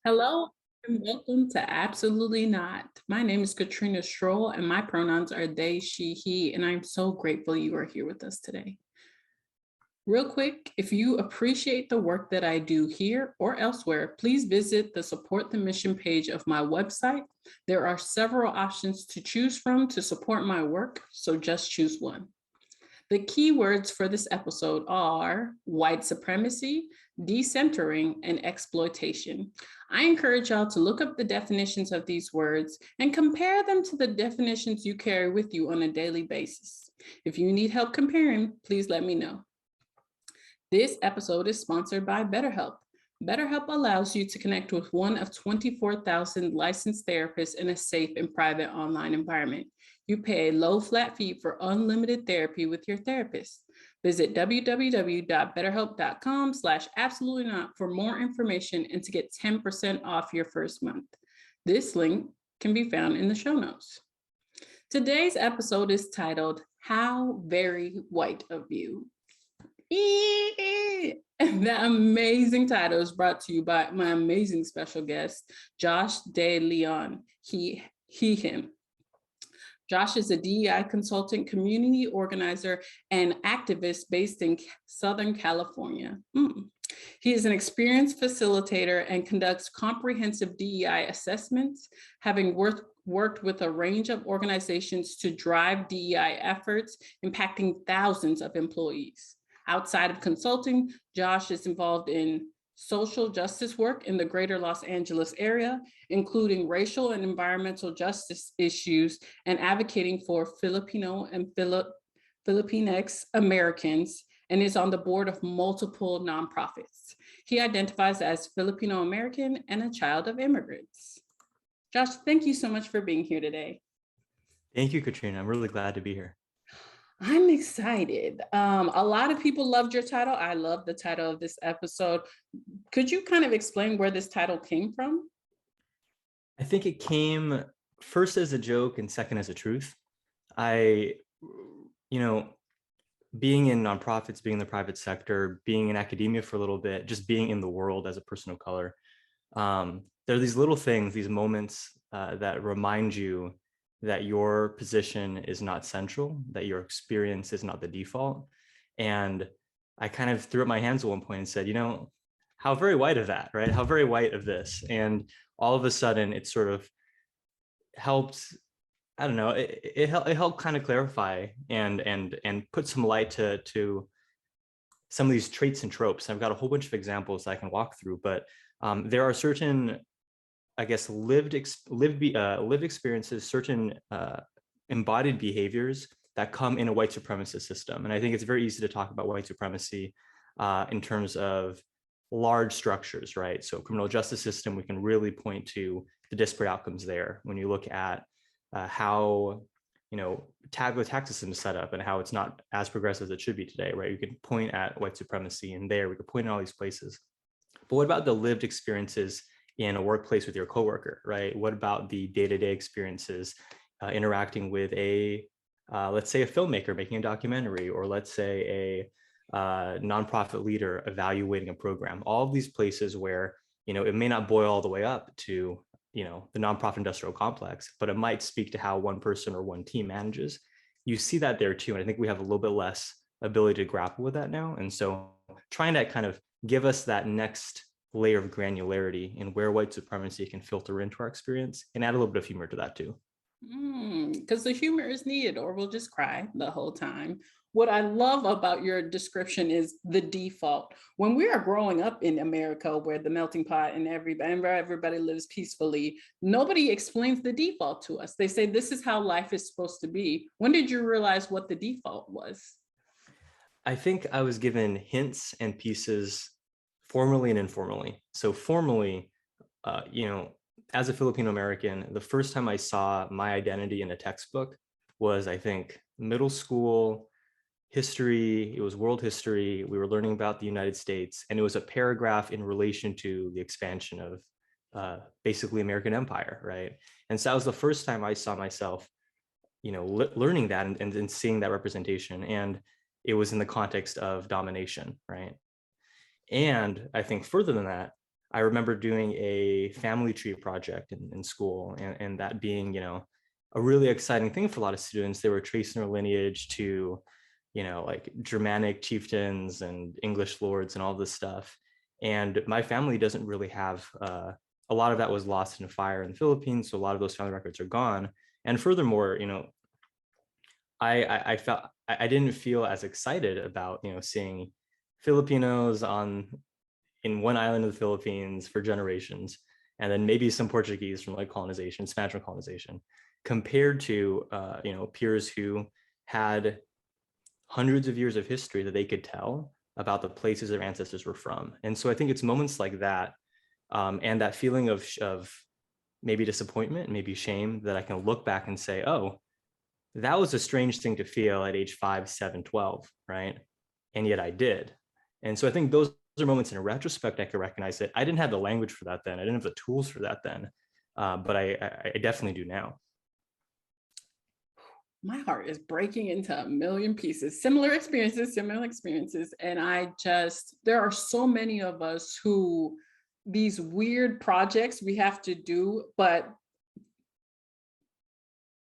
Hello and welcome to Absolutely Not. My name is Katrina Stroll and my pronouns are they, she, he, and I'm so grateful you are here with us today. Real quick, if you appreciate the work that I do here or elsewhere, please visit the Support the Mission page of my website. There are several options to choose from to support my work, so just choose one. The keywords for this episode are white supremacy, decentering, and exploitation. I encourage y'all to look up the definitions of these words and compare them to the definitions you carry with you on a daily basis. If you need help comparing, please let me know. This episode is sponsored by BetterHelp. BetterHelp allows you to connect with one of 24,000 licensed therapists in a safe and private online environment. You pay a low flat fee for unlimited therapy with your therapist. Visit www.betterhelp.com/absolutely-not for more information and to get 10% off your first month. This link can be found in the show notes. Today's episode is titled, How Very White of You. That amazing title is brought to you by my amazing special guest, Josh De Leon, him. Josh is a DEI consultant, community organizer, and activist based in Southern California. He is an experienced facilitator and conducts comprehensive DEI assessments, having worked with a range of organizations to drive DEI efforts, impacting thousands of employees. Outside of consulting, Josh is involved in social justice work in the greater Los Angeles area, including racial and environmental justice issues and advocating for Filipino and Filipinx Americans, and is on the board of multiple nonprofits. He identifies as Filipino American and a child of immigrants. Josh, thank you so much for being here today. Thank you, Katrina. I'm really glad to be here. I'm excited. A lot of people loved your title. I love the title of this episode. Could you kind of explain where this title came from? I think it came first as a joke and second as a truth. Being in nonprofits, being in the private sector, being in academia for a little bit, just being in the world as a person of color, there are these little things, these moments that remind you that your position is not central, that your experience is not the default. And I kind of threw up my hands at one point and said, how very white of that, right? How very white of this. And all of a sudden it sort of helped, I don't know, it helped kind of clarify and put some light to some of these traits and tropes. I've got a whole bunch of examples I can walk through, but there are certain, I guess, lived experiences, certain embodied behaviors that come in a white supremacist system. And I think it's very easy to talk about white supremacy in terms of large structures, right? So criminal justice system, we can really point to the disparate outcomes there. When you look at how, the tax system is set up and how it's not as progressive as it should be today, right? You can point at white supremacy and there, we could point at all these places. But what about the lived experiences in a workplace with your coworker, right? What about the day-to-day experiences interacting with let's say a filmmaker making a documentary, or let's say a nonprofit leader evaluating a program? All of these places where, it may not boil all the way up to, the nonprofit industrial complex, but it might speak to how one person or one team manages. You see that there too. And I think we have a little bit less ability to grapple with that now. And so trying to kind of give us that next layer of granularity in where white supremacy can filter into our experience and add a little bit of humor to that too. Because the humor is needed, or we'll just cry the whole time. What I love about your description is the default. When we are growing up in America, where the melting pot and everybody lives peacefully, nobody explains the default to us. They say, this is how life is supposed to be. When did you realize what the default was? I think I was given hints and pieces formally and informally. So formally, as a Filipino American, the first time I saw my identity in a textbook was, I think, middle school history. It was world history. We were learning about the United States, and it was a paragraph in relation to the expansion of basically American empire, right? And so that was the first time I saw myself, learning that and seeing that representation. And it was in the context of domination, right? And I think further than that, I remember doing a family tree project in school, and that being, a really exciting thing for a lot of students. They were tracing their lineage to, like Germanic chieftains and English lords and all this stuff. And my family doesn't really have, a lot of that was lost in a fire in the Philippines. So a lot of those family records are gone. And furthermore, I felt I didn't feel as excited about, seeing Filipinos on in one island of the Philippines for generations, and then maybe some Portuguese from like colonization, Spanish from colonization, compared to peers who had hundreds of years of history that they could tell about the places their ancestors were from. And so I think it's moments like that, and that feeling of maybe disappointment, maybe shame, that I can look back and say, oh, that was a strange thing to feel at age 5, 7, 12, right? And yet I did. And so I think those are moments in retrospect I could recognize it. I didn't have the language for that then. I didn't have the tools for that then, but I definitely do now. My heart is breaking into a million pieces. Similar experiences, similar experiences. And there are so many of us who these weird projects we have to do, but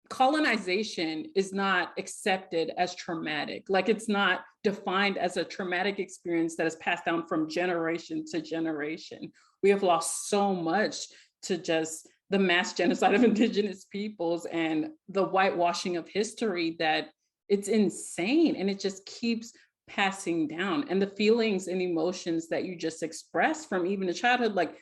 colonization is not accepted as traumatic. Like it's not defined as a traumatic experience that is passed down from generation to generation. We have lost so much to just the mass genocide of indigenous peoples and the whitewashing of history that it's insane. And it just keeps passing down. And the feelings and emotions that you just expressed from even a childhood, like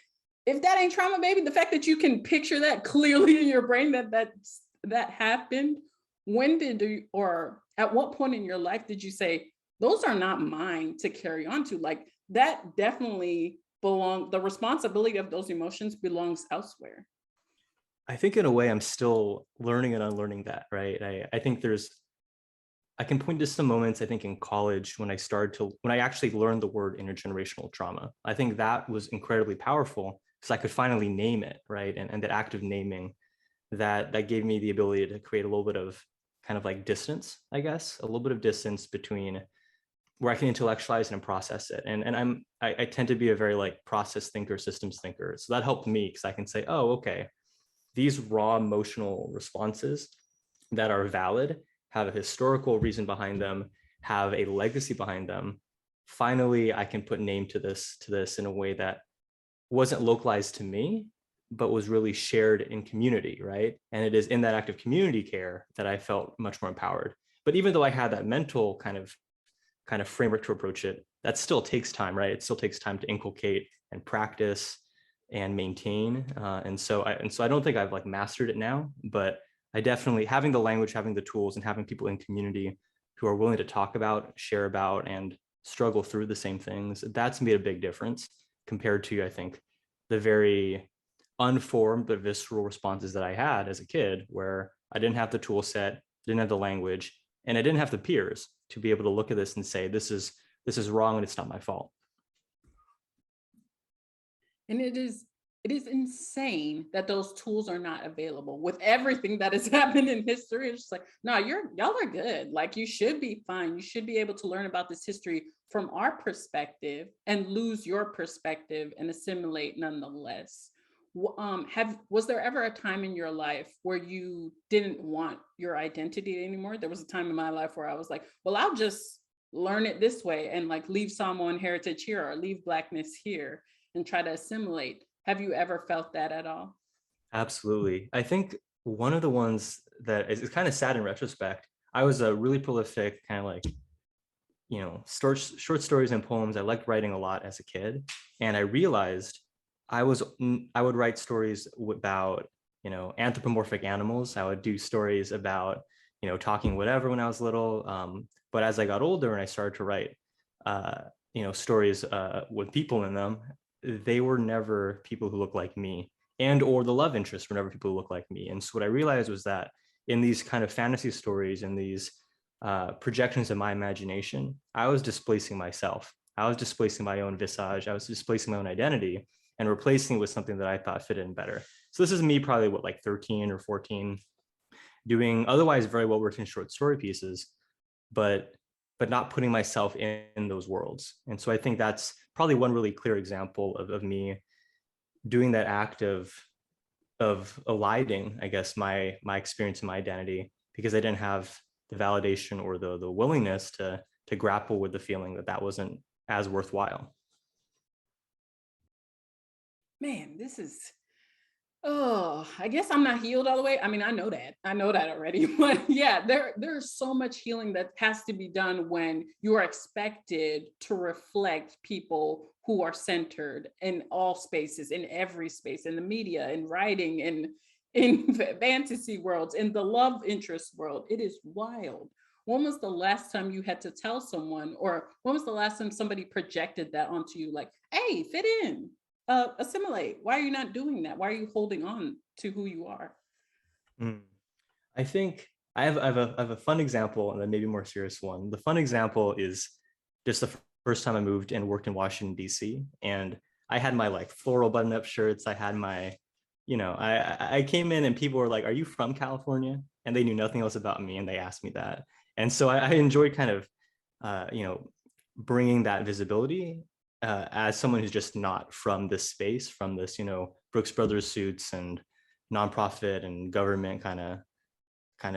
if that ain't trauma, baby, the fact that you can picture that clearly in your brain that happened, when did you, or at what point in your life did you say, those are not mine to carry on to? Like that definitely the responsibility of those emotions belongs elsewhere. I think in a way I'm still learning and unlearning that, right? I think I can point to some moments, I think in college when I actually learned the word intergenerational trauma. I think that was incredibly powerful because I could finally name it, right? And that act of naming, that gave me the ability to create a little bit of kind of like distance, I guess, a little bit of distance between where I can intellectualize and process it. And I tend to be a very like process thinker, systems thinker. So that helped me because I can say, oh, okay, these raw emotional responses that are valid have a historical reason behind them, have a legacy behind them. Finally, I can put name to this in a way that wasn't localized to me, but was really shared in community, right? And it is in that act of community care that I felt much more empowered. But even though I had that mental kind of framework to approach it, that still takes time, right? It still takes time to inculcate and practice and maintain. And so I don't think I've like mastered it now, but I definitely, having the language, having the tools, and having people in community who are willing to talk about, share about, and struggle through the same things, that's made a big difference compared to, I think, the very unformed but visceral responses that I had as a kid, where I didn't have the tool set, didn't have the language, and I didn't have the peers to be able to look at this and say, this is wrong and it's not my fault. And it is insane that those tools are not available with everything that has happened in history. It's just like, no, y'all are good. Like you should be fine. You should be able to learn about this history from our perspective and lose your perspective and assimilate nonetheless. Was there ever a time in your life where you didn't want your identity anymore? There was a time in my life where I was like, well, I'll just learn it this way and like leave Samoan heritage here or leave Blackness here and try to assimilate. Have you ever felt that at all? Absolutely. I think one of the ones that is kind of sad in retrospect, I was a really prolific kind of like, short stories and poems. I liked writing a lot as a kid. And I realized I would write stories about, anthropomorphic animals. I would do stories about, talking whatever when I was little. But as I got older and I started to write, stories with people in them, they were never people who looked like me, and or the love interests were never people who looked like me. And so what I realized was that in these kind of fantasy stories and these projections of my imagination, I was displacing myself. I was displacing my own visage. I was displacing my own identity and replacing it with something that I thought fit in better. So this is me probably like 13 or 14, doing otherwise very well written short story pieces, but not putting myself in those worlds. And so I think that's probably one really clear example of me doing that act of eliding, I guess, my experience and my identity, because I didn't have the validation or the willingness to grapple with the feeling that that wasn't as worthwhile. Man, this is, oh, I guess I'm not healed all the way. I mean, I know that. I know that already. But yeah, there's so much healing that has to be done when you are expected to reflect people who are centered in all spaces, in every space, in the media, in writing, in fantasy worlds, in the love interest world. It is wild. When was the last time you had to tell someone, or when was the last time somebody projected that onto you, like, hey, fit in, assimilate? Why are you not doing that? Why are you holding on to who you are? Mm. I think I have a fun example and then maybe a more serious one. The fun example is just the first time I moved and worked in Washington, D.C. And I had my like floral button-up shirts. I had my, I came in and people were like, "Are you from California?" And they knew nothing else about me, and they asked me that. And so I enjoy kind of, uh, you know, bringing that visibility as someone who's just not from this space, from this, Brooks Brothers suits and nonprofit and government kind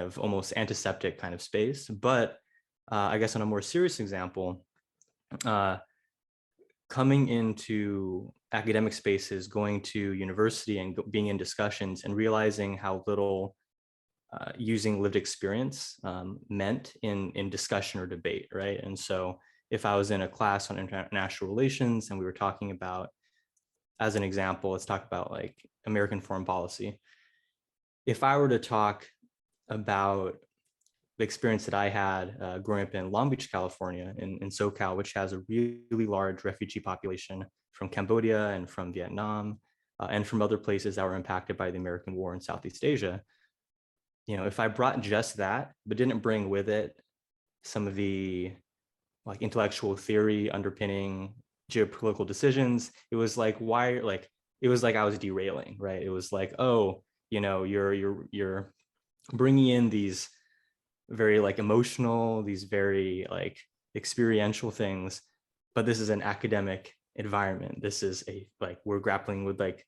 of almost antiseptic kind of space. But I guess on a more serious example, uh, coming into academic spaces, going to university and being in discussions and realizing how little using lived experience meant in discussion or debate, right? And so if I was in a class on international relations and we were talking about, as an example, let's talk about like American foreign policy. If I were to talk about the experience that I had growing up in Long Beach, California, in SoCal, which has a really large refugee population from Cambodia and from Vietnam, and from other places that were impacted by the American war in Southeast Asia. If I brought just that, but didn't bring with it some of the like intellectual theory underpinning geopolitical decisions, it was like, why, like, it was like I was derailing, right? It was like, oh, you're bringing in these very like emotional, these very like experiential things, but this is an academic environment. This is like we're grappling with like,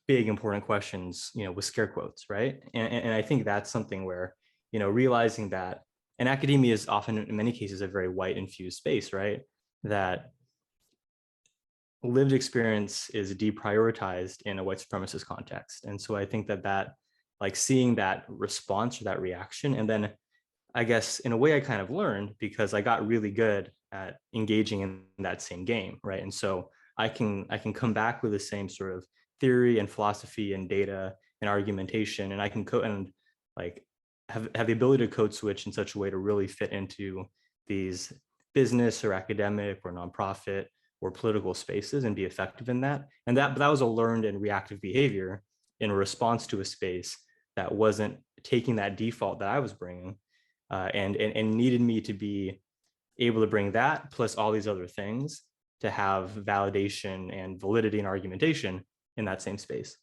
big important questions, with scare quotes, right? And I think that's something where, realizing that, and academia is often in many cases a very white infused space, right? That lived experience is deprioritized in a white supremacist context. And so I think that like seeing that response or that reaction, and then I guess in a way I kind of learned because I got really good at engaging in that same game, right? And so I can come back with the same sort of theory and philosophy and data and argumentation, and I can and like have the ability to code switch in such a way to really fit into these business or academic or nonprofit or political spaces and be effective in that. And that was a learned and reactive behavior in response to a space that wasn't taking that default that I was bringing, and needed me to be able to bring that plus all these other things to have validation and validity and argumentation in that same space.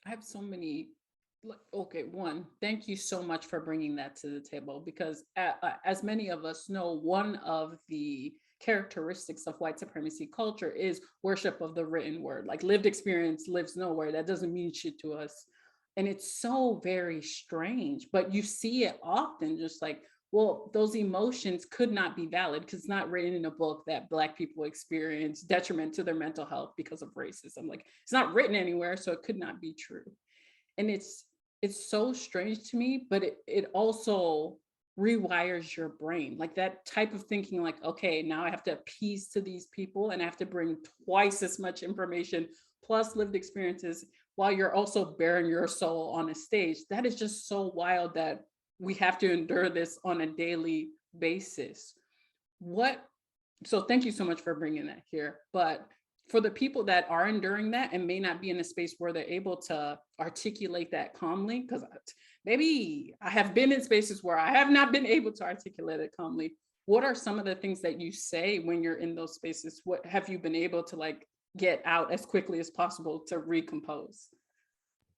I have so many. Okay, one, thank you so much for bringing that to the table, because as many of us know, one of the characteristics of white supremacy culture is worship of the written word. Like, lived experience lives nowhere. That doesn't mean shit to us. And it's so very strange, but you see it often, just like, well, those emotions could not be valid because it's not written in a book that Black people experience detriment to their mental health because of racism. Like, it's not written anywhere, so it could not be true. And it's so strange to me, but it also rewires your brain, like that type of thinking, like, okay, now I have to appease to these people and I have to bring twice as much information plus lived experiences while you're also bearing your soul on a stage. That is just so wild that we have to endure this on a daily basis. What So thank you so much for bringing that here. But for the people that are enduring that and may not be in a space where they're able to articulate that calmly, because maybe I have been in spaces where I have not been able to articulate it calmly. What are some of the things that you say when you're in those spaces? What have you been able to like get out as quickly as possible to recompose?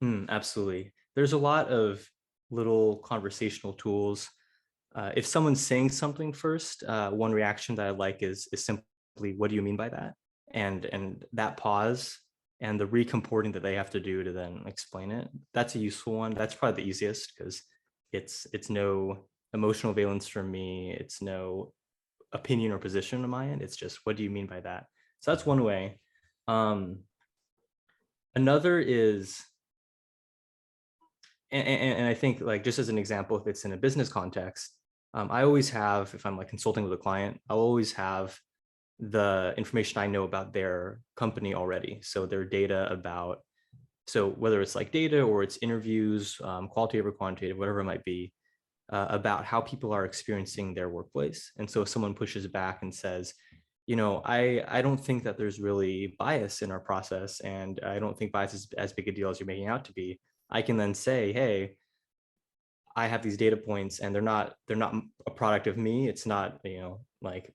Absolutely. There's a lot of little conversational tools. If someone's saying something first, one reaction that I like is simply, "What do you mean by that?" and that pause and the recomporting that they have to do to then explain it, that's a useful one. That's probably the easiest because it's no emotional valence from me. It's no opinion or position on my end. It's just, what do you mean by that? So that's one way. Another is, and I think, like, just as an example, if it's in a business context, I always have, if I'm like consulting with a client, I'll always have the information I know about their company already. So their data about, so whether it's like data or it's interviews, qualitative or quantitative, whatever it might be, about how people are experiencing their workplace. And so if someone pushes back and says, I don't think that there's really bias in our process, and I don't think bias is as big a deal as you're making out to be, I can then say, hey, I have these data points and they're not a product of me. It's not, like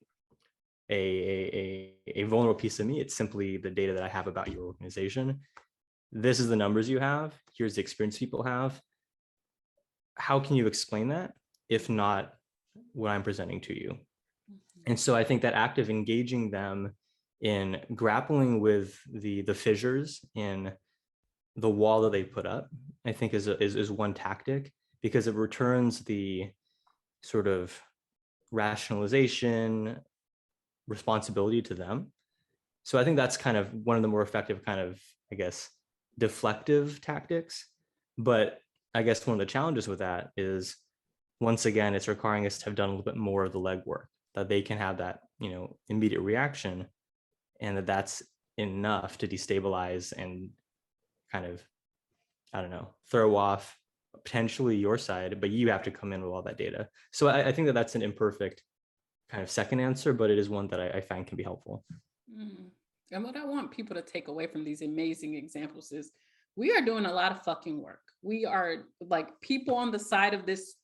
a vulnerable piece of me. It's simply the data that I have about your organization. This is the numbers you have. Here's the experience people have. How can you explain that if not what I'm presenting to you? And so I think that act of engaging them in grappling with the fissures in the wall that they put up, I think is one tactic, because it returns the sort of rationalization responsibility to them. So I think that's kind of one of the more effective kind of, I guess, deflective tactics. But I guess one of the challenges with that is, once again, it's requiring us to have done a little bit more of the legwork, that they can have that, immediate reaction, and that's enough to destabilize and kind of, I don't know, throw off potentially your side, but you have to come in with all that data. So I think that that's an imperfect kind of second answer, but it is one that I find can be helpful. Mm. And what I want people to take away from these amazing examples is we are doing a lot of fucking work. We are like people on the side of this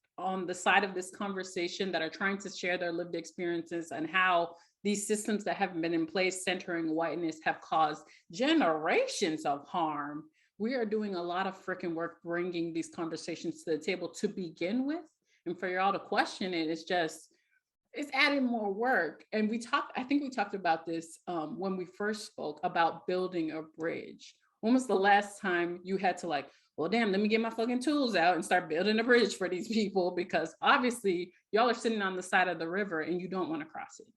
conversation that are trying to share their lived experiences and how these systems that have been in place centering whiteness have caused generations of harm. We are doing a lot of freaking work bringing these conversations to the table to begin with. And for y'all to question it, it's adding more work. And I think we talked about this when we first spoke about building a bridge. When was the last time you had to, like, well, damn, let me get my fucking tools out and start building a bridge for these people? Because obviously y'all are sitting on the side of the river and you don't want to cross it.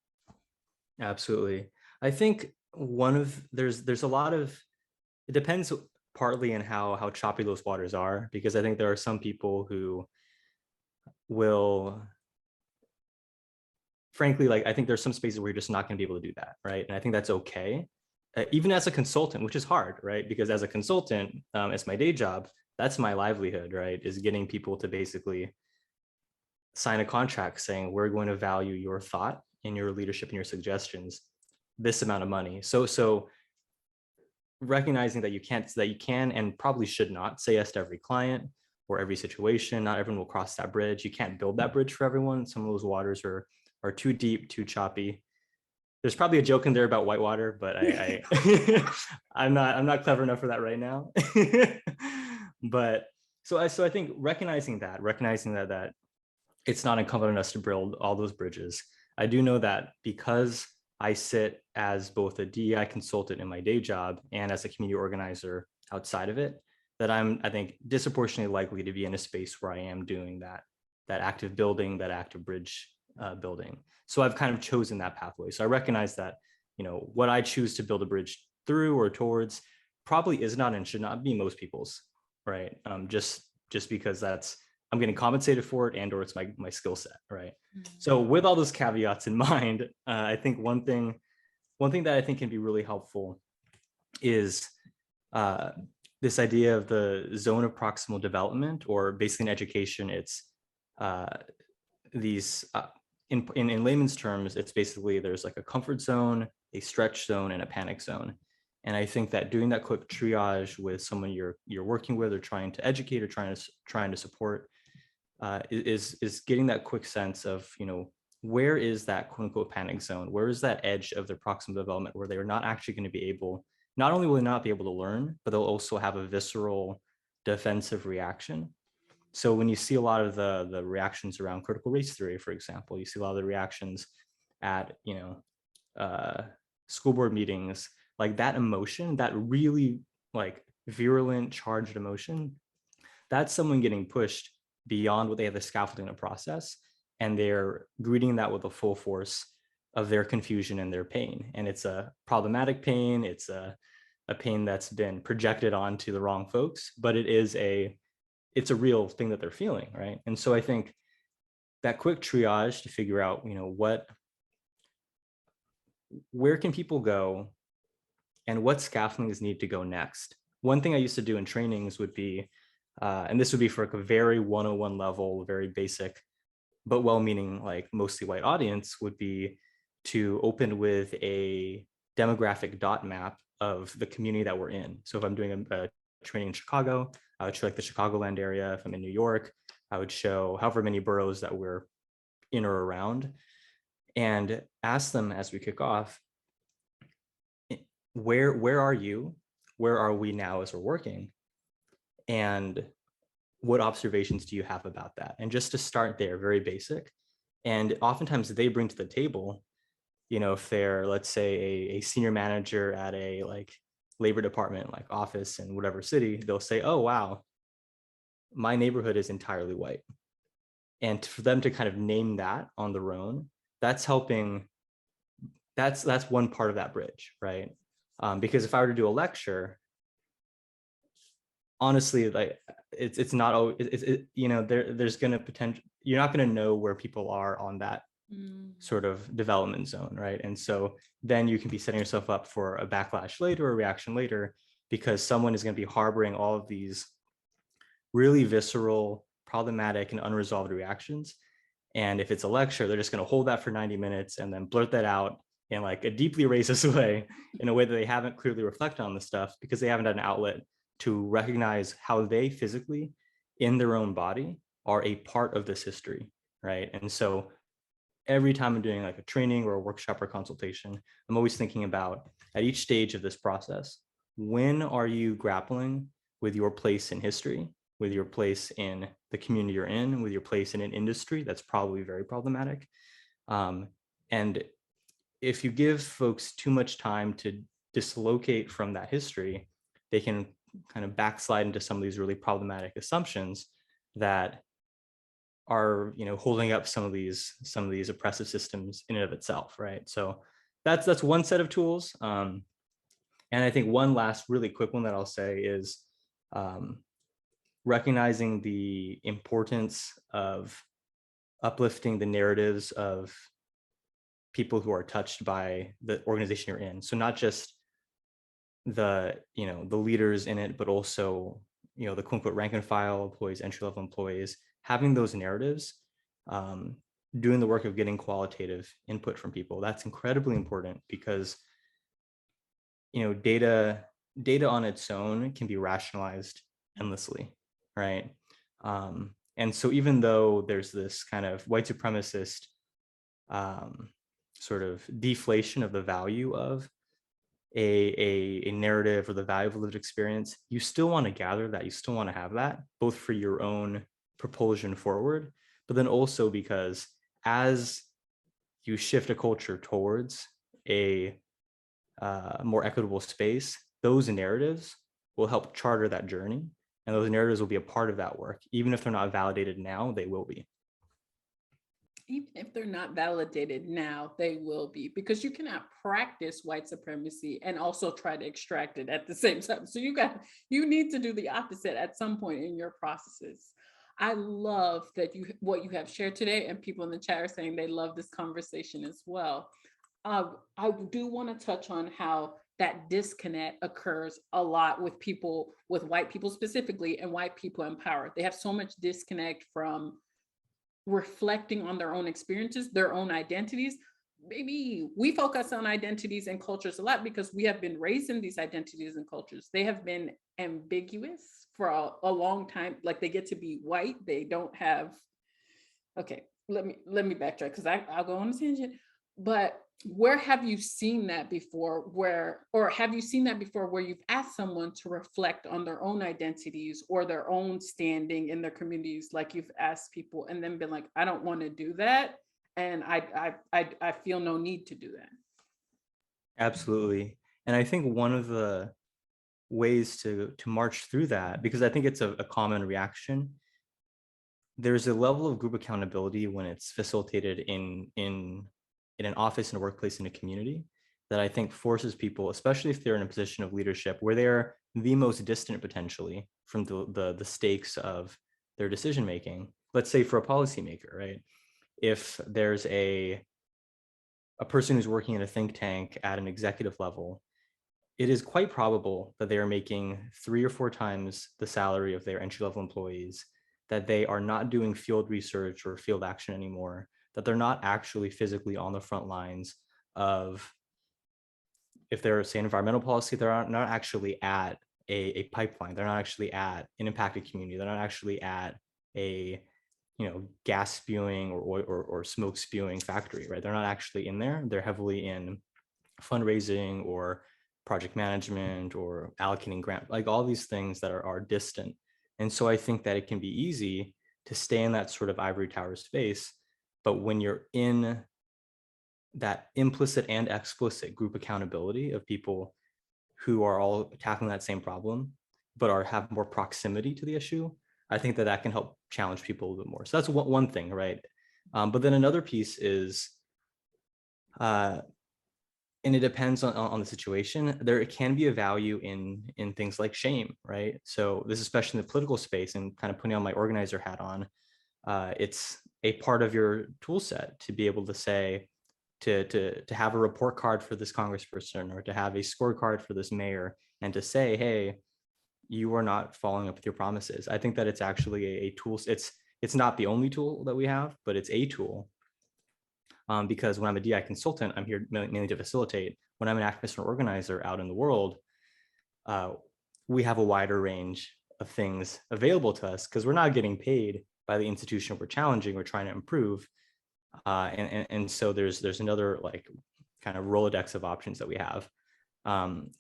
Absolutely. I think there's a lot of, it depends partly on how choppy those waters are, because I think there are some people who will, frankly, like, I think there's some spaces where you're just not going to be able to do that, right? And I think that's okay. Even as a consultant, which is hard, right? Because as a consultant, it's my day job. That's my livelihood, right? Is getting people to basically sign a contract saying, we're going to value your thought and your leadership and your suggestions this amount of money. So recognizing that you can and probably should not say yes to every client or every situation. Not everyone will cross that bridge. You can't build that bridge for everyone. Some of those waters are too deep, too choppy. There's probably a joke in there about whitewater, but I I'm not clever enough for that right now. But I think recognizing that it's not incumbent on us to build all those bridges. I do know that because I sit as both a DEI consultant in my day job and as a community organizer outside of it, that I think, disproportionately likely to be in a space where I am doing that active building, that active bridge building. So I've kind of chosen that pathway. So I recognize that, what I choose to build a bridge through or towards probably is not and should not be most people's, right? Just because I'm getting compensated for it, and or it's my skill set, right? Mm-hmm. So with all those caveats in mind, I think one thing that I think can be really helpful is this idea of the zone of proximal development, or basically in education, it's these in layman's terms, it's basically, there's like a comfort zone, a stretch zone, and a panic zone. And I think that doing that quick triage with someone you're working with or trying to educate or trying to support is getting that quick sense of, where is that quote unquote panic zone? Where is that edge of their proximal development where they are not actually going to be able, not only will they not be able to learn, but they'll also have a visceral defensive reaction. So when you see a lot of the reactions around critical race theory, for example, you see a lot of the reactions at, school board meetings, like that emotion, that really like virulent, charged emotion, that's someone getting pushed beyond what they have the scaffolding to process. And they're greeting that with the full force of their confusion and their pain. And it's a problematic pain. It's a pain that's been projected onto the wrong folks, but it's a real thing that they're feeling, right? And so I think that quick triage to figure out, where can people go and what scaffoldings need to go next. One thing I used to do in trainings would be, and this would be for like a very 101 level, very basic, but well-meaning, like mostly white audience, would be to open with a demographic dot map of the community that we're in. So if I'm doing a training in Chicago, I would show like the Chicagoland area. If I'm in New York, I would show however many boroughs that we're in or around, and ask them as we kick off, where are you? Where are we now as we're working? And what observations do you have about that? And just to start there, very basic. And oftentimes they bring to the table, if they're, let's say, a senior manager at a like labor department, like office in whatever city, they'll say, oh, wow, my neighborhood is entirely white. And for them to kind of name that on their own, that's helping. That's one part of that bridge, right? Because if I were to do a lecture, honestly, like it's not always, there's going to potential, you're not going to know where people are on that sort of development zone, right? And so then you can be setting yourself up for a backlash later, or a reaction later, because someone is going to be harboring all of these really visceral, problematic, and unresolved reactions. And if it's a lecture, they're just going to hold that for 90 minutes and then blurt that out in like a deeply racist way, in a way that they haven't clearly reflected on the stuff, because they haven't had an outlet to recognize how they physically in their own body are a part of this history, right? And so every time I'm doing like a training or a workshop or consultation, I'm always thinking about, at each stage of this process, when are you grappling with your place in history, with your place in the community you're in, with your place in an industry that's probably very problematic. And if you give folks too much time to dislocate from that history, they can kind of backslide into some of these really problematic assumptions that are, holding up some of these oppressive systems in and of itself, right? So that's one set of tools. And I think one last really quick one that I'll say is recognizing the importance of uplifting the narratives of people who are touched by the organization you're in. So not just the leaders in it, but also the quote unquote rank and file employees, entry level employees, having those narratives, doing the work of getting qualitative input from people. That's incredibly important, because data on its own can be rationalized endlessly, right? And so even though there's this kind of white supremacist sort of deflation of the value of a narrative or the value of a lived experience, you still want to gather that, you still want to have that, both for your own propulsion forward, but then also because as you shift a culture towards a more equitable space, those narratives will help charter that journey. And those narratives will be a part of that work. Even if they're not validated now, they will be. Even if they're not validated now, they will be, because you cannot practice white supremacy and also try to extract it at the same time. So you need to do the opposite at some point in your processes. I love that what you have shared today, and people in the chat are saying they love this conversation as well. I do want to touch on how that disconnect occurs a lot with people, with white people specifically, and white people in power. They have so much disconnect from reflecting on their own experiences, their own identities. Maybe we focus on identities and cultures a lot because we have been raised in these identities and cultures. They have been ambiguous for a long time. Like, they get to be white, they don't have. Okay, let me backtrack, because I'll go on a tangent. But where have you seen that before? Or have you seen that before where you've asked someone to reflect on their own identities or their own standing in their communities, like you've asked people and then been like, I don't want to do that, and I feel no need to do that? Absolutely. And I think one of the ways to march through that, because I think it's a common reaction, there's a level of group accountability when it's facilitated in an office, in a workplace, in a community, that I think forces people, especially if they're in a position of leadership where they're the most distant potentially from the stakes of their decision making. Let's say for a policymaker, right? If there's a person who's working in a think tank at an executive level, it is quite probable that they are making 3 or 4 times the salary of their entry level employees, that they are not doing field research or field action anymore, that they're not actually physically on the front lines of, if they're say environmental policy, they're not actually at a pipeline, they're not actually at an impacted community, they're not actually at a gas spewing or smoke spewing factory, right? They're not actually in there. They're heavily in fundraising or project management or allocating grant, like all these things that are distant. And so I think that it can be easy to stay in that sort of ivory tower space. But when you're in that implicit and explicit group accountability of people who are all tackling that same problem, but have more proximity to the issue, I think that can help challenge people a little bit more. So that's one thing, right? But then another piece is, uh, and it depends on the situation. There can be a value in things like shame, right? So this, especially in the political space, and kind of putting on my organizer hat on, it's a part of your tool set to be able to say, to have a report card for this congressperson, or to have a scorecard for this mayor, and to say, hey, you are not following up with your promises. I think that it's actually a tool. It's not the only tool that we have, but it's a tool. Because when I'm a DI consultant, I'm here mainly to facilitate. When I'm an activist or organizer out in the world, we have a wider range of things available to us because we're not getting paid by the institution we're challenging, we're trying to improve. And so there's another like kind of Rolodex of options that we have.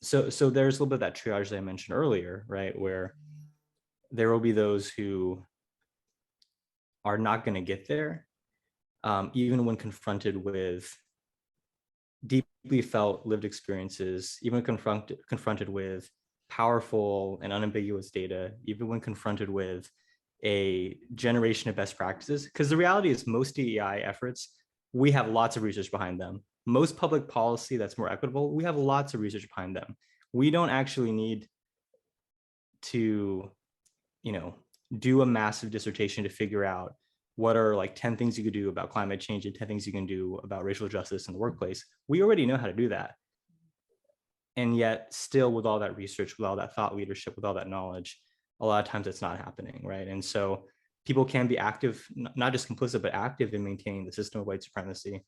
So there's a little bit of that triage that I mentioned earlier, right? Where there will be those who are not going to get there, even when confronted with deeply felt lived experiences, even confronted with powerful and unambiguous data, even when confronted with a generation of best practices. Because the reality is most DEI efforts, we have lots of research behind them. Most public policy that's more equitable, we have lots of research behind them. We don't actually need to, do a massive dissertation to figure out what are like 10 things you could do about climate change and 10 things you can do about racial justice in the workplace. We already know how to do that. And yet still, with all that research, with all that thought leadership, with all that knowledge, a lot of times it's not happening, right? And so people can be active, not just complicit, but active in maintaining the system of white supremacy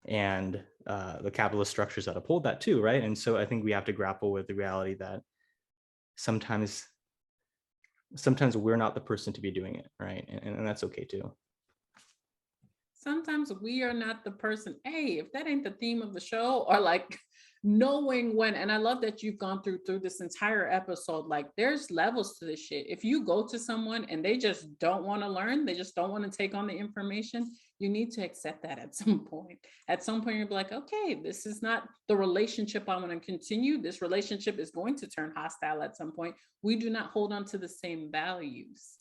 and the capitalist structures that uphold that too, right? And so I think we have to grapple with the reality that sometimes we're not the person to be doing it, right? And that's okay too. Sometimes we are not the person. Hey, if that ain't the theme of the show, or like knowing when. And I love that you've gone through this entire episode. Like there's levels to this shit. If you go to someone and they just don't want to learn, they just don't want to take on the information, you need to accept that at some point. At some point, you'll be like, okay, this is not the relationship I want to continue. This relationship is going to turn hostile at some point. We do not hold on to the same values.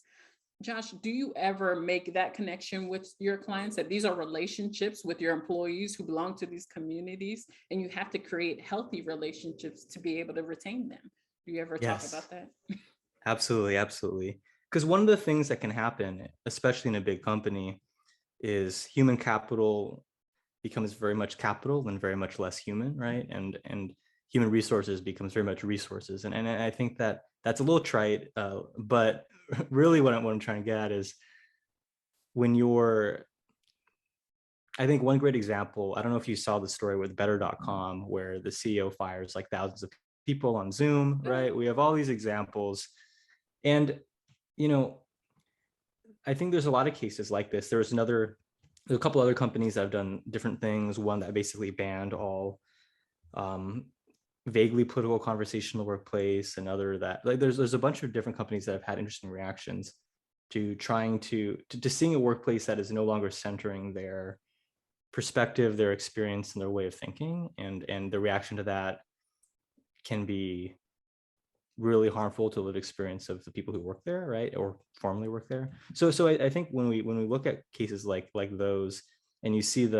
Josh, do you ever make that connection with your clients, that these are relationships with your employees who belong to these communities, and you have to create healthy relationships to be able to retain them? Do you ever talk Yes, about that? absolutely, absolutely. Because one of the things that can happen, especially in a big company, is human capital becomes very much capital and very much less human, right? And human resources becomes very much resources. And I think that that's a little trite, but really what I'm trying to get at is when you're, I think one great example, I don't know if you saw the story with better.com where the CEO fires like thousands of people on Zoom, right? We have all these examples. And, you know, I think there's a lot of cases like this. There's a couple other companies that have done different things. One that basically banned all vaguely political conversation in the workplace. Another that like there's a bunch of different companies that have had interesting reactions to trying to seeing a workplace that is no longer centering their perspective, their experience, and their way of thinking, and the reaction to that can be really harmful to the lived experience of the people who work there, right, or formerly work there. So I think when we look at cases like those, and you see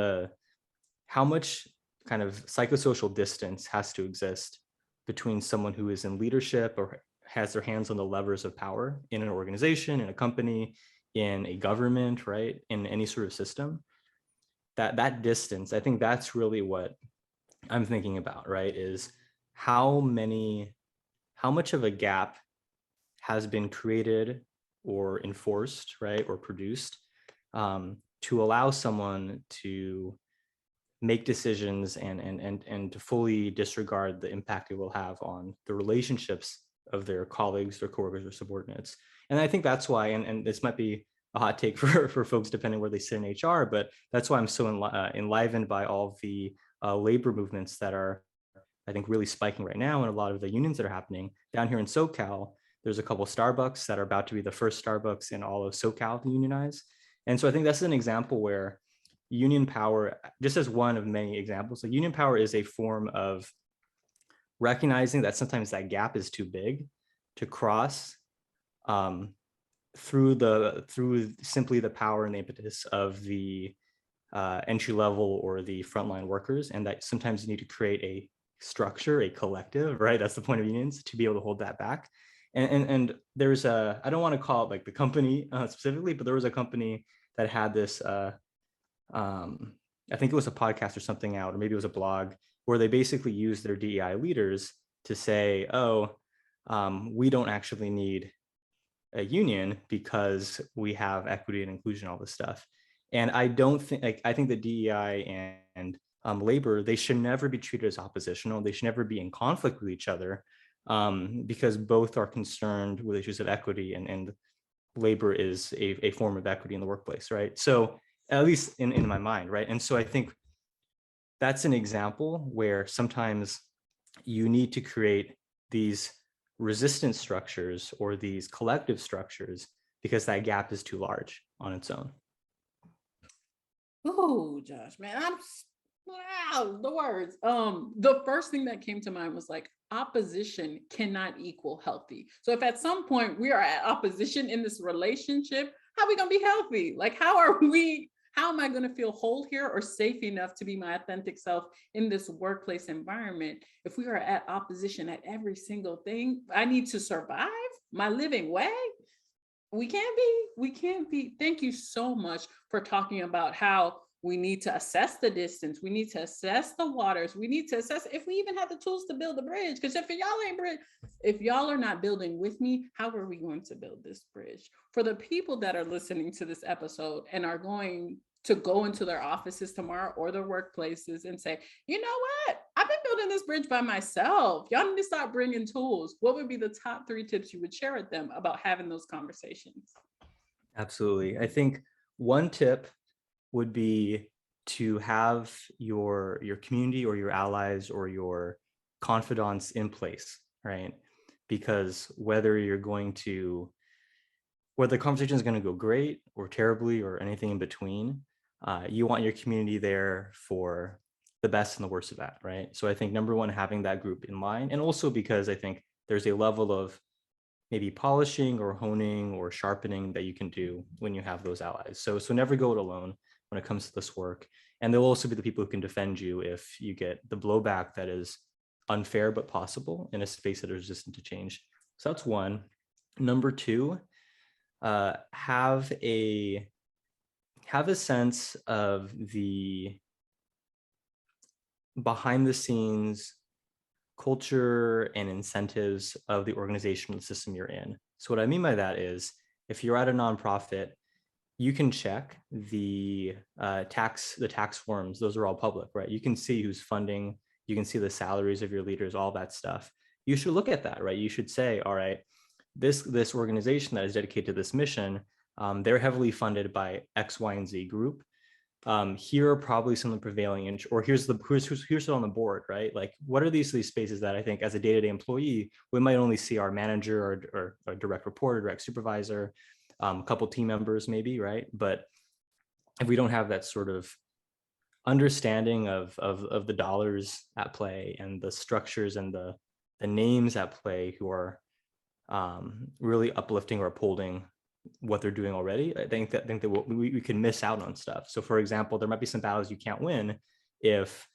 how much kind of psychosocial distance has to exist between someone who is in leadership or has their hands on the levers of power in an organization, in a company, in a government, right, in any sort of system, that distance, I think that's really what I'm thinking about, right, is how much of a gap has been created or enforced, right, or produced, to allow someone to make decisions and to fully disregard the impact it will have on the relationships of their colleagues, their coworkers, or subordinates. And I think that's why, and this might be a hot take for folks depending where they sit in HR, but that's why I'm so enlivened by all of the labor movements that are, I think, really spiking right now, and a lot of the unions that are happening down here in SoCal. There's a couple Starbucks that are about to be the first Starbucks in all of SoCal to unionize. And so I think that's an example where union power, just as one of many examples, like union power is a form of recognizing that sometimes that gap is too big to cross, through simply the power and the impetus of the entry level or the frontline workers, and that sometimes you need to create a structure, a collective, right? That's the point of unions, to be able to hold that back. And there's I don't want to call it like the company specifically, but there was a company that had this, I think it was a podcast or something out, or maybe it was a blog, where they basically used their DEI leaders to say, oh, we don't actually need a union because we have equity and inclusion, all this stuff. And I don't think, like, I think the DEI and labor, they should never be treated as oppositional. They should never be in conflict with each other, because both are concerned with issues of equity, and labor is a form of equity in the workplace, right? So at least in my mind, right? And so I think that's an example where sometimes you need to create these resistance structures or these collective structures because that gap is too large on its own. Oh, Josh, man, wow, the words. The first thing that came to mind was like opposition cannot equal healthy. So if at some point we are at opposition in this relationship, how are we gonna be healthy? Like, how am I going to feel whole here or safe enough to be my authentic self in this workplace environment? If we are at opposition at every single thing I need to survive my living way, we can't be. Thank you so much for talking about how we need to assess the distance, we need to assess the waters, we need to assess if we even have the tools to build a bridge. Because if y'all are not building with me, how are we going to build this bridge? For the people that are listening to this episode and are going to go into their offices tomorrow or their workplaces and say, you know what, I've been building this bridge by myself, y'all need to start bringing tools. What would be the top 3 tips you would share with them about having those conversations? Absolutely. I think one tip would be to have your community or your allies or your confidants in place, right? Because whether the conversation is going to go great or terribly or anything in between, you want your community there for the best and the worst of that, right? So I think number one, having that group in mind, and also because I think there's a level of maybe polishing or honing or sharpening that you can do when you have those allies. So never go it alone when it comes to this work. And there'll also be the people who can defend you if you get the blowback that is unfair but possible in a space that is resistant to change. So that's one. Number two, have a sense of the behind the scenes culture and incentives of the organizational system you're in. So what I mean by that is, if you're at a nonprofit, you can check the tax forms. Those are all public, right? You can see who's funding, you can see the salaries of your leaders, all that stuff. You should look at that, right? You should say, all right, this organization that is dedicated to this mission, they're heavily funded by X, Y, and Z group. Here are probably some of the prevailing, or here's who's on the board, right? Like, what are these spaces that I think as a day-to-day employee, we might only see our manager or direct report or direct supervisor, a couple team members maybe, right? But if we don't have that sort of understanding of the dollars at play and the structures and the names at play who are really uplifting or upholding what they're doing already. I think that we can miss out on stuff. So for example, there might be some battles you can't win if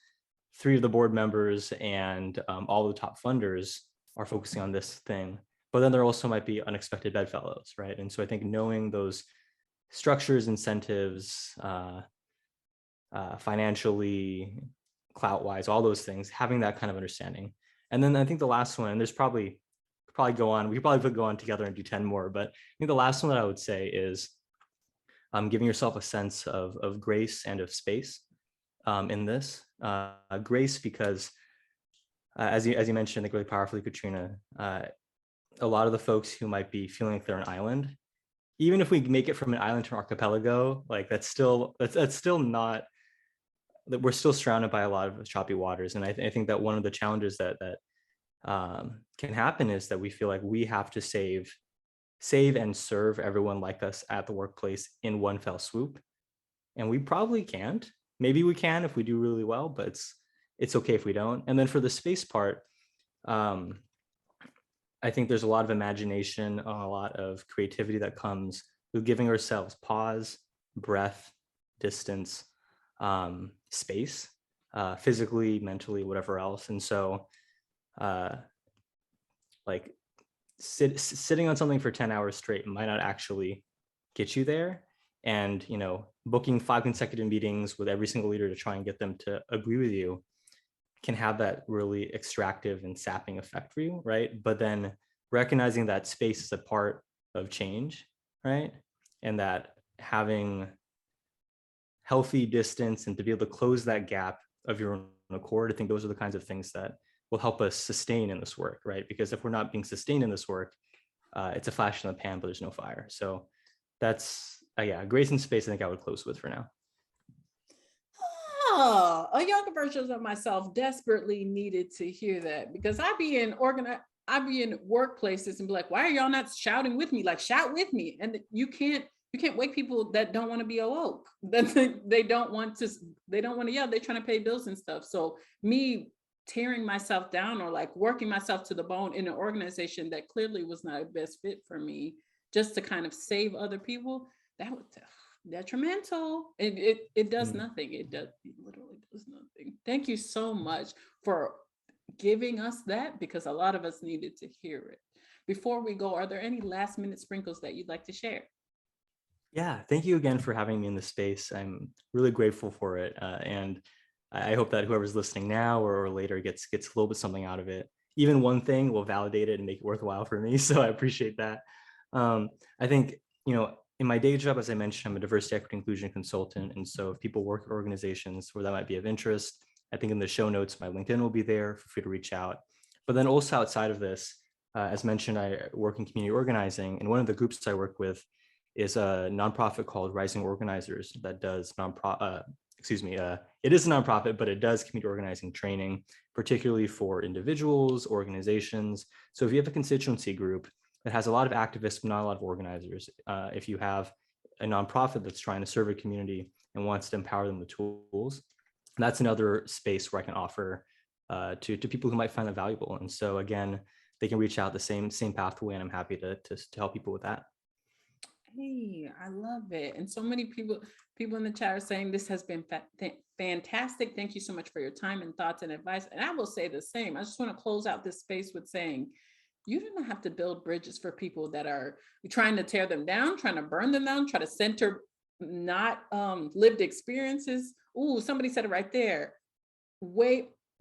3 of the board members and all the top funders are focusing on this thing. But then there also might be unexpected bedfellows, right? And so I think knowing those structures, incentives, financially, clout wise, all those things, having that kind of understanding. And then I think the last one, and there's probably go on, we probably could go on together and do 10 more, but I think the last one that I would say is giving yourself a sense of grace and of space in this. Grace because as you mentioned, I think really powerfully, Katrina, a lot of the folks who might be feeling like they're an island, even if we make it from an island to an archipelago, like that's still not, that we're still surrounded by a lot of choppy waters. And I think that one of the challenges that can happen is that we feel like we have to save and serve everyone like us at the workplace in one fell swoop. And we probably can't. Maybe we can if we do really well, but it's okay if we don't. And then for the space part, I think there's a lot of imagination, a lot of creativity that comes with giving ourselves pause, breath, distance, space, physically, mentally, whatever else. And so like sitting on something for 10 hours straight might not actually get you there. And, booking 5 consecutive meetings with every single leader to try and get them to agree with you can have that really extractive and sapping effect for you, right? But then recognizing that space is a part of change, right? And that having healthy distance and to be able to close that gap of your own accord, I think those are the kinds of things that will help us sustain in this work, right? Because if we're not being sustained in this work, it's a flash in the pan, but there's no fire. So that's, yeah, grace and space, I think I would close with for now. Oh, a younger version of myself desperately needed to hear that, because I'd be in workplaces and be like, why are y'all not shouting with me? Like, shout with me. And you can't wake people that don't want to be awoke. They don't want to yell. They're trying to pay bills and stuff. So me tearing myself down or like working myself to the bone in an organization that clearly was not a best fit for me, just to kind of save other people, that was detrimental. It does nothing. It literally does nothing. Thank you so much for giving us that, because a lot of us needed to hear it. Before we go, are there any last minute sprinkles that you'd like to share? Yeah, thank you again for having me in this space. I'm really grateful for it. And I hope that whoever's listening now or later gets a little bit something out of it. Even one thing will validate it and make it worthwhile for me. So I appreciate that. I think, in my day job, as I mentioned, I'm a diversity, equity, inclusion consultant. And so if people work at organizations where that might be of interest, I think in the show notes, my LinkedIn will be there. Feel free to reach out. But then also outside of this, as mentioned, I work in community organizing. And one of the groups I work with is a nonprofit called Rising Organizers that does it is a nonprofit, but it does community organizing training, particularly for individuals, organizations. So if you have a constituency group that has a lot of activists, but not a lot of organizers, if you have a nonprofit that's trying to serve a community and wants to empower them with tools, that's another space where I can offer to people who might find that valuable. And so again, they can reach out the same pathway, and I'm happy to help people with that. Hey, I love it. And so many people in the chat are saying this has been fantastic. Thank you so much for your time and thoughts and advice. And I will say the same. I just want to close out this space with saying, you do not have to build bridges for people that are trying to tear them down, trying to burn them down, try to center not lived experiences. Ooh, somebody said it right there.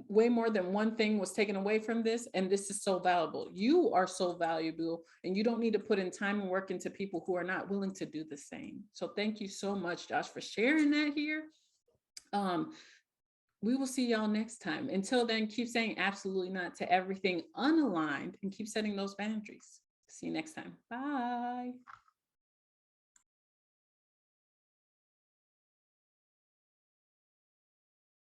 Way more than one thing was taken away from this, and this is so valuable. You are so valuable, and you don't need to put in time and work into people who are not willing to do the same. So thank you so much, Josh, for sharing that here. We will see y'all next time. Until then, keep saying absolutely not to everything unaligned and keep setting those boundaries. See you next time. Bye.